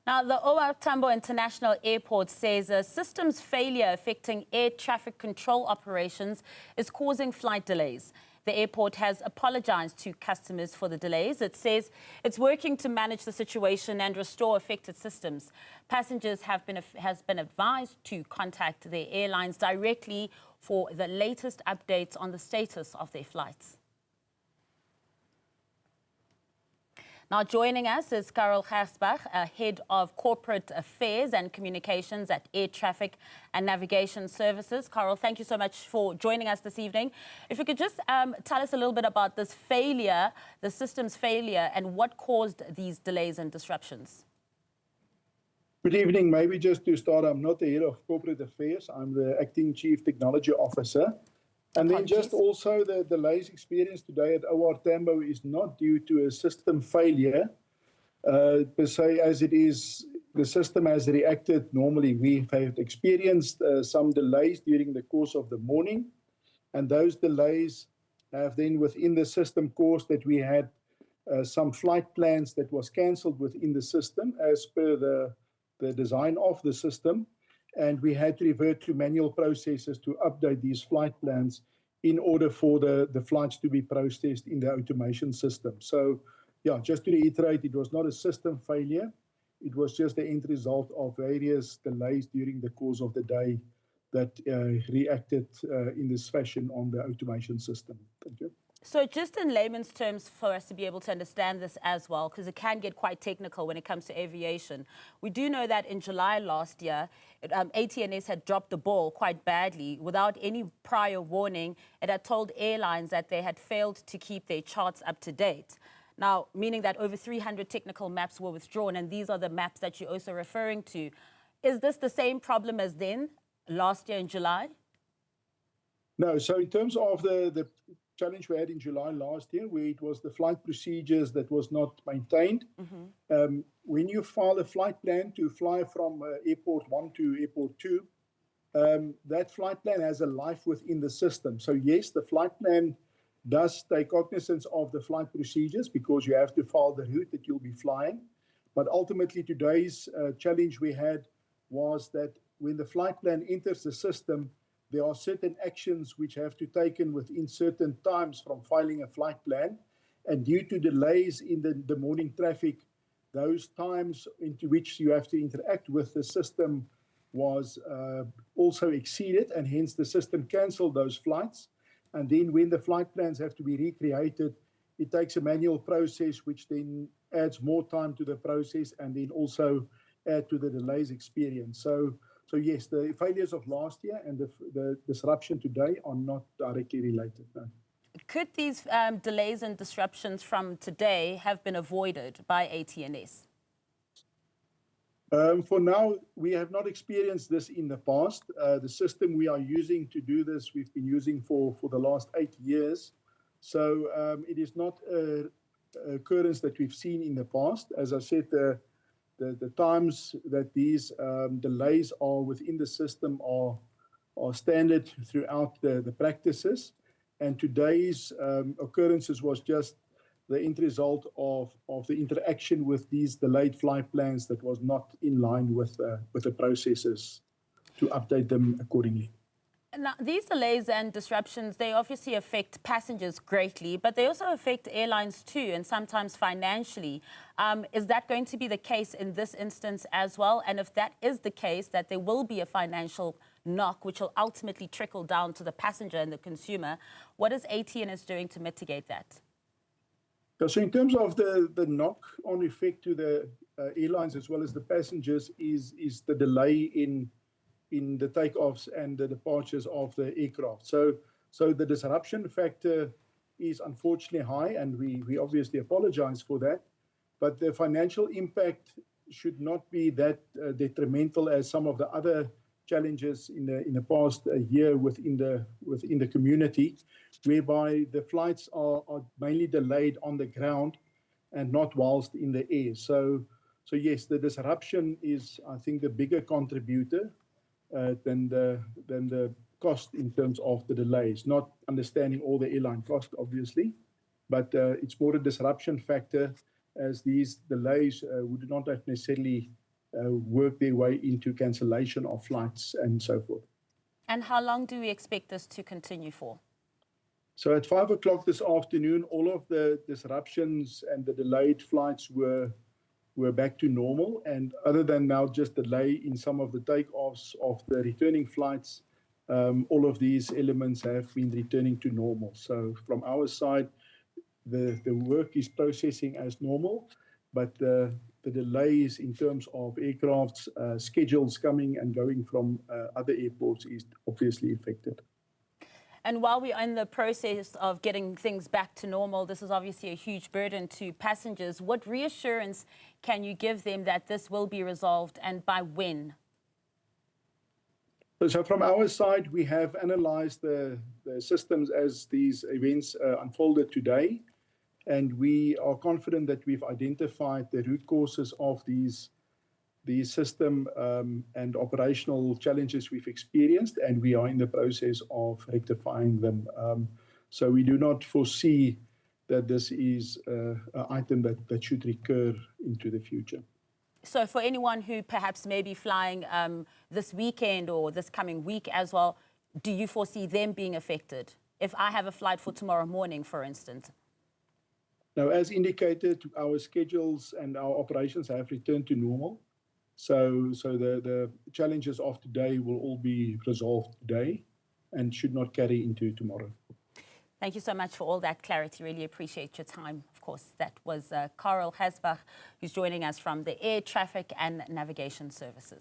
Now, the Tambo International Airport says a systems failure affecting air traffic control operations is causing flight delays. The airport has apologized to customers for the delays. It says it's working to manage the situation and restore affected systems. Passengers has been advised to contact their airlines directly for the latest updates on the status of their flights. Now, joining us is Carel, Head of Corporate Affairs and Communications at Air Traffic and Navigation Services. Carel, thank you so much for joining us this evening. If you could just tell us a little bit about this failure, the systems failure, and what caused these delays and disruptions. Good evening. Maybe just to start, I'm not the Head of Corporate Affairs. I'm the Acting Chief Technology Officer. And then just also the delays experienced today at OR Tambo is not due to a system failure per se, as it is the system has reacted normally. We have experienced some delays during the course of the morning, and those delays have then within the system caused that we had some flight plans that was cancelled within the system as per the design of the system. And we had to revert to manual processes to update these flight plans in order for the flights to be processed in the automation system. So, yeah, just to reiterate, it was not a system failure. It was just the end result of various delays during the course of the day that reacted in this fashion on the automation system. Thank you. So just in layman's terms for us to be able to understand this as well, because it can get quite technical when it comes to aviation. We do know that in July last year, ATNS had dropped the ball quite badly. Without any prior warning, it had told airlines that they had failed to keep their charts up to date. Now, meaning that over 300 technical maps were withdrawn, and these are the maps that you're also referring to. Is this the same problem as then, last year in July? No, so in terms of the challenge we had in July last year, where it was the flight procedures that was not maintained. When you file a flight plan to fly from Airport 1 to Airport 2, that flight plan has a life within the system. So yes, the flight plan does take cognizance of the flight procedures because you have to file the route that you'll be flying. But ultimately today's challenge we had was that when the flight plan enters the system, there are certain actions which have to be taken within certain times from filing a flight plan. And due to delays in the morning traffic, those times into which you have to interact with the system was also exceeded, and hence the system cancelled those flights. And then when the flight plans have to be recreated, it takes a manual process, which then adds more time to the process and then also add to the delays experienced. So yes, the failures of last year and the disruption today are not directly related. No. Could these delays and disruptions from today have been avoided by ATNS? For now, we have not experienced this in the past. The system we are using to do this, we've been using for the last 8 years. So it is not an occurrence that we've seen in the past. As I said, the times that these delays are within the system are standard throughout the practices. And today's occurrences was just the end result of the interaction with these delayed flight plans that was not in line with the processes to update them accordingly. Now, these delays and disruptions, they obviously affect passengers greatly, but they also affect airlines too, and sometimes financially. Is that going to be the case in this instance as well? And if that is the case, that there will be a financial knock, which will ultimately trickle down to the passenger and the consumer, what is ATNS doing to mitigate that? So in terms of the knock-on effect to the airlines as well as the passengers is the delay in the takeoffs and the departures of the aircraft. So the disruption factor is unfortunately high, and we obviously apologize for that. But the financial impact should not be that detrimental as some of the other challenges in the past year within the community, whereby the flights are mainly delayed on the ground and not whilst in the air. So yes, the disruption is, I think, the bigger contributor than the cost in terms of the delays. Not understanding all the airline costs, obviously, but it's more a disruption factor, as these delays would not have necessarily work their way into cancellation of flights and so forth. And how long do we expect this to continue for? So at 5 o'clock this afternoon, all of the disruptions and the delayed flights were back to normal. And other than now just delay in some of the takeoffs of the returning flights, all of these elements have been returning to normal. So from our side, the work is processing as normal, but the delays in terms of aircraft's schedules coming and going from other airports is obviously affected. And while we are in the process of getting things back to normal, this is obviously a huge burden to passengers. What reassurance can you give them that this will be resolved, and by when? So from our side, we have analyzed the systems as these events unfolded today, and we are confident that we've identified the root causes of these system and operational challenges we've experienced, and we are in the process of rectifying them. So we do not foresee that this is an item that should recur into the future. So for anyone who perhaps may be flying this weekend or this coming week as well, do you foresee them being affected? If I have a flight for tomorrow morning, for instance? Now, as indicated, our schedules and our operations have returned to normal. So the challenges of today will all be resolved today and should not carry into tomorrow. Thank you so much for all that clarity. Really appreciate your time. Of course, that was Carel, who's joining us from the Air Traffic and Navigation Services.